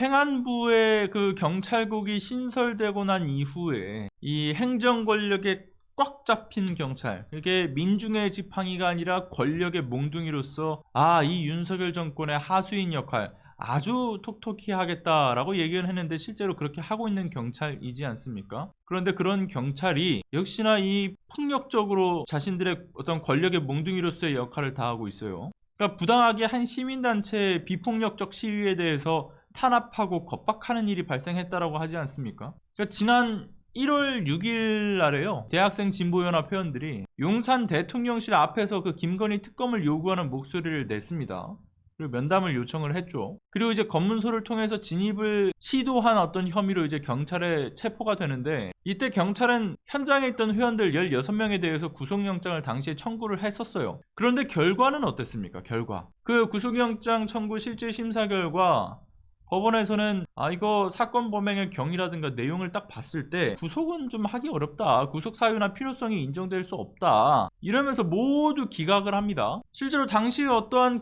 행안부의 그 경찰국이 신설되고 난 이후에 이 행정 권력에 꽉 잡힌 경찰, 이게 민중의 지팡이가 아니라 권력의 몽둥이로서 이 윤석열 정권의 하수인 역할 아주 톡톡히 하겠다라고 얘기를 했는데 실제로 그렇게 하고 있는 경찰이지 않습니까? 그런데 그런 경찰이 역시나 이 폭력적으로 자신들의 어떤 권력의 몽둥이로서의 역할을 다하고 있어요. 그러니까 부당하게 한 시민단체의 비폭력적 시위에 대해서 탄압하고 겁박하는 일이 발생했다라고 하지 않습니까? 그러니까 지난 1월 6일 날에요, 대학생 진보연합 회원들이 용산 대통령실 앞에서 그 김건희 특검을 요구하는 목소리를 냈습니다. 그리고 면담을 요청을 했죠. 그리고 이제 검문소를 통해서 진입을 시도한 어떤 혐의로 이제 경찰에 체포가 되는데, 이때 경찰은 현장에 있던 회원들 16명에 대해서 구속영장을 당시에 청구를 했었어요. 그런데 결과는 어땠습니까? 결과, 그 구속영장 청구 실질 심사 결과 법원에서는 이거 사건 범행의 경위라든가 내용을 딱 봤을 때 구속은 좀 하기 어렵다, 구속 사유나 필요성이 인정될 수 없다, 이러면서 모두 기각을 합니다. 실제로 당시에 어떠한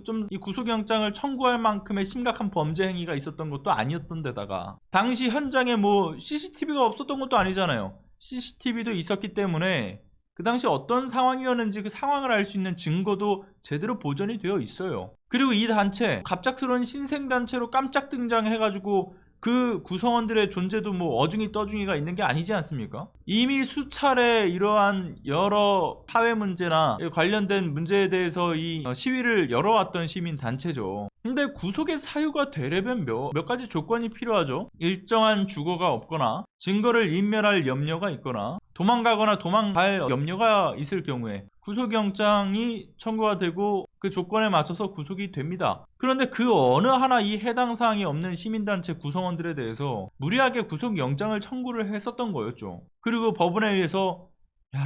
좀 이 구속영장을 청구할 만큼의 심각한 범죄 행위가 있었던 것도 아니었던 데다가 당시 현장에 뭐 CCTV가 없었던 것도 아니잖아요. CCTV도 있었기 때문에 그 당시 어떤 상황이었는지 그 상황을 알 수 있는 증거도 제대로 보존이 되어 있어요. 그리고 이 단체, 갑작스러운 신생단체로 깜짝 등장해가지고 그 구성원들의 존재도 뭐 어중이 떠중이가 있는 게 아니지 않습니까? 이미 수차례 이러한 여러 사회 문제나 관련된 문제에 대해서 이 시위를 열어왔던 시민단체죠. 근데 구속의 사유가 되려면 몇 가지 조건이 필요하죠. 일정한 주거가 없거나 증거를 인멸할 염려가 있거나 도망가거나 도망갈 염려가 있을 경우에 구속영장이 청구가 되고 그 조건에 맞춰서 구속이 됩니다. 그런데 그 어느 하나 이 해당 사항이 없는 시민단체 구성원들에 대해서 무리하게 구속영장을 청구를 했었던 거였죠. 그리고 법원에 의해서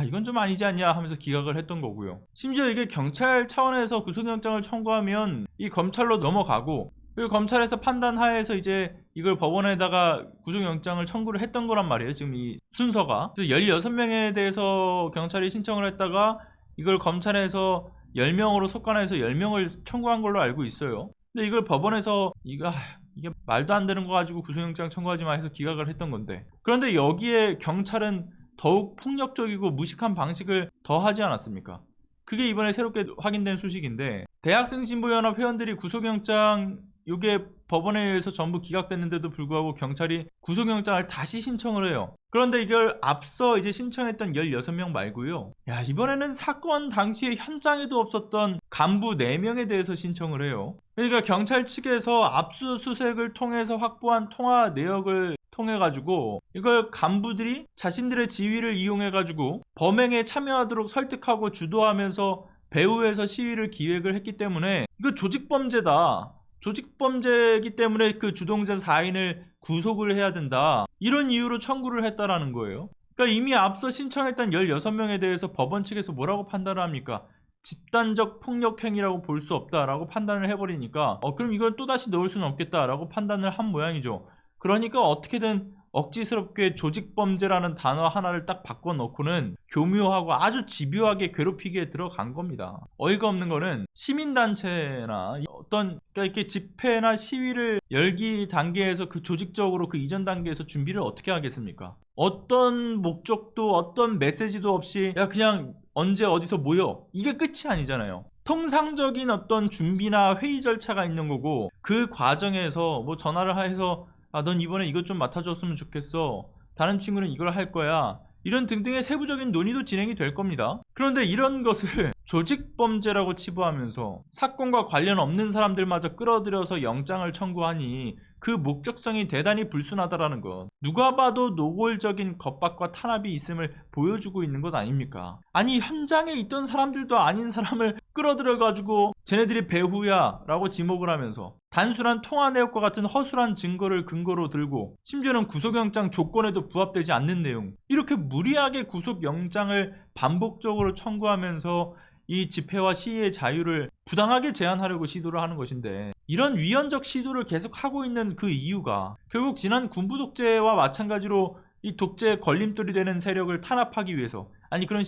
이건 좀 아니지 않냐 하면서 기각을 했던 거고요. 심지어 이게 경찰 차원에서 구속영장을 청구하면 이 검찰로 넘어가고, 그리고 검찰에서 판단하에서 이제 이걸 법원에다가 구속영장을 청구를 했던 거란 말이에요. 지금 이 순서가 16명에 대해서 경찰이 신청을 했다가 이걸 검찰에서 10명으로 속간해서 10명을 청구한 걸로 알고 있어요. 근데 이걸 법원에서 이게 말도 안 되는 거 가지고 구속영장 청구하지 마 해서 기각을 했던 건데, 그런데 여기에 경찰은 더욱 폭력적이고 무식한 방식을 더 하지 않았습니까? 그게 이번에 새롭게 확인된 소식인데, 대학생 진보연합 회원들이 구속영장 이게 법원에 의해서 전부 기각됐는데도 불구하고 경찰이 구속영장을 다시 신청을 해요. 그런데 이걸 앞서 이제 신청했던 16명 말고요, 이번에는 사건 당시에 현장에도 없었던 간부 4명에 대해서 신청을 해요. 그러니까 경찰 측에서 압수수색을 통해서 확보한 통화 내역을 통해가지고 이걸 간부들이 자신들의 지위를 이용해가지고 범행에 참여하도록 설득하고 주도하면서 배후에서 시위를 기획을 했기 때문에 이거 조직범죄다, 조직범죄이기 때문에 그 주동자 4인을 구속을 해야 된다, 이런 이유로 청구를 했다라는 거예요. 그러니까 이미 앞서 신청했던 16명에 대해서 법원 측에서 뭐라고 판단을 합니까? 집단적 폭력행위라고 볼 수 없다라고 판단을 해버리니까 그럼 이걸 또다시 넣을 수는 없겠다라고 판단을 한 모양이죠. 그러니까 어떻게든 억지스럽게 조직범죄라는 단어 하나를 딱 바꿔놓고는 교묘하고 아주 집요하게 괴롭히기에 들어간 겁니다. 어이가 없는 거는 시민단체나 어떤 이렇게 집회나 시위를 열기 단계에서 그 조직적으로 그 이전 단계에서 준비를 어떻게 하겠습니까? 어떤 목적도 어떤 메시지도 없이 그냥 언제 어디서 모여, 이게 끝이 아니잖아요. 통상적인 어떤 준비나 회의 절차가 있는 거고, 그 과정에서 뭐 전화를 해서 넌 이번에 이것 좀 맡아줬으면 좋겠어, 다른 친구는 이걸 할 거야, 이런 등등의 세부적인 논의도 진행이 될 겁니다. 그런데 이런 것을 조직범죄라고 치부하면서 사건과 관련 없는 사람들마저 끌어들여서 영장을 청구하니 그 목적성이 대단히 불순하다라는 것, 누가 봐도 노골적인 겁박과 탄압이 있음을 보여주고 있는 것 아닙니까? 아니, 현장에 있던 사람들도 아닌 사람을 끌어들여가지고 쟤네들이 배후야 라고 지목을 하면서 단순한 통화 내역과 같은 허술한 증거를 근거로 들고, 심지어는 구속영장 조건에도 부합되지 않는 내용, 이렇게 무리하게 구속영장을 반복적으로 청구하면서 이 집회와 시위의 자유를 부당하게 제한하려고 시도를 하는 것인데, 이런 위헌적 시도를 계속하고 있는 그 이유가 결국 지난 군부 독재와 마찬가지로 이 독재에 걸림돌이 되는 세력을 탄압하기 위해서, 아니 그런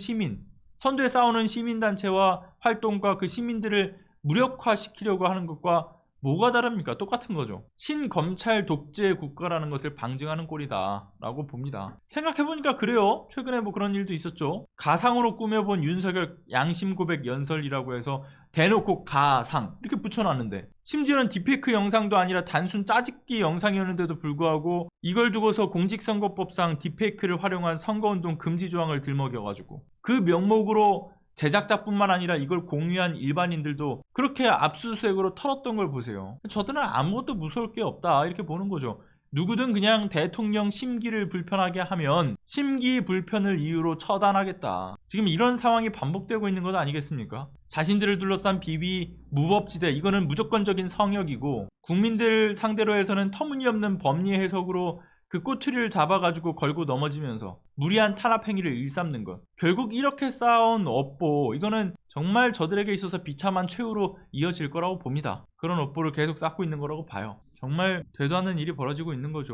선두에 싸우는 시민단체와 활동과 그 시민들을 무력화시키려고 하는 것과 뭐가 다릅니까? 똑같은 거죠. 신검찰 독재 국가라는 것을 방증하는 꼴이다 라고 봅니다. 생각해보니까 그래요. 최근에 뭐 그런 일도 있었죠. 가상으로 꾸며본 윤석열 양심 고백 연설이라고 해서 대놓고 가상 이렇게 붙여놨는데, 심지어는 딥페이크 영상도 아니라 단순 짜집기 영상이었는데도 불구하고 이걸 두고서 공직선거법상 딥페이크를 활용한 선거운동 금지 조항을 들먹여가지고 그 명목으로 제작자뿐만 아니라 이걸 공유한 일반인들도 그렇게 압수수색으로 털었던 걸 보세요. 저들은 아무것도 무서울 게 없다 이렇게 보는 거죠. 누구든 그냥 대통령 심기를 불편하게 하면 심기 불편을 이유로 처단하겠다. 지금 이런 상황이 반복되고 있는 것 아니겠습니까? 자신들을 둘러싼 비위, 무법지대, 이거는 무조건적인 성역이고, 국민들 상대로 해서는 터무니없는 법리 해석으로 그 꼬투리를 잡아가지고 걸고 넘어지면서 무리한 탄압 행위를 일삼는 것. 결국 이렇게 쌓아온 업보, 이거는 정말 저들에게 있어서 비참한 최후로 이어질 거라고 봅니다. 그런 업보를 계속 쌓고 있는 거라고 봐요. 정말 되도 않는 일이 벌어지고 있는 거죠.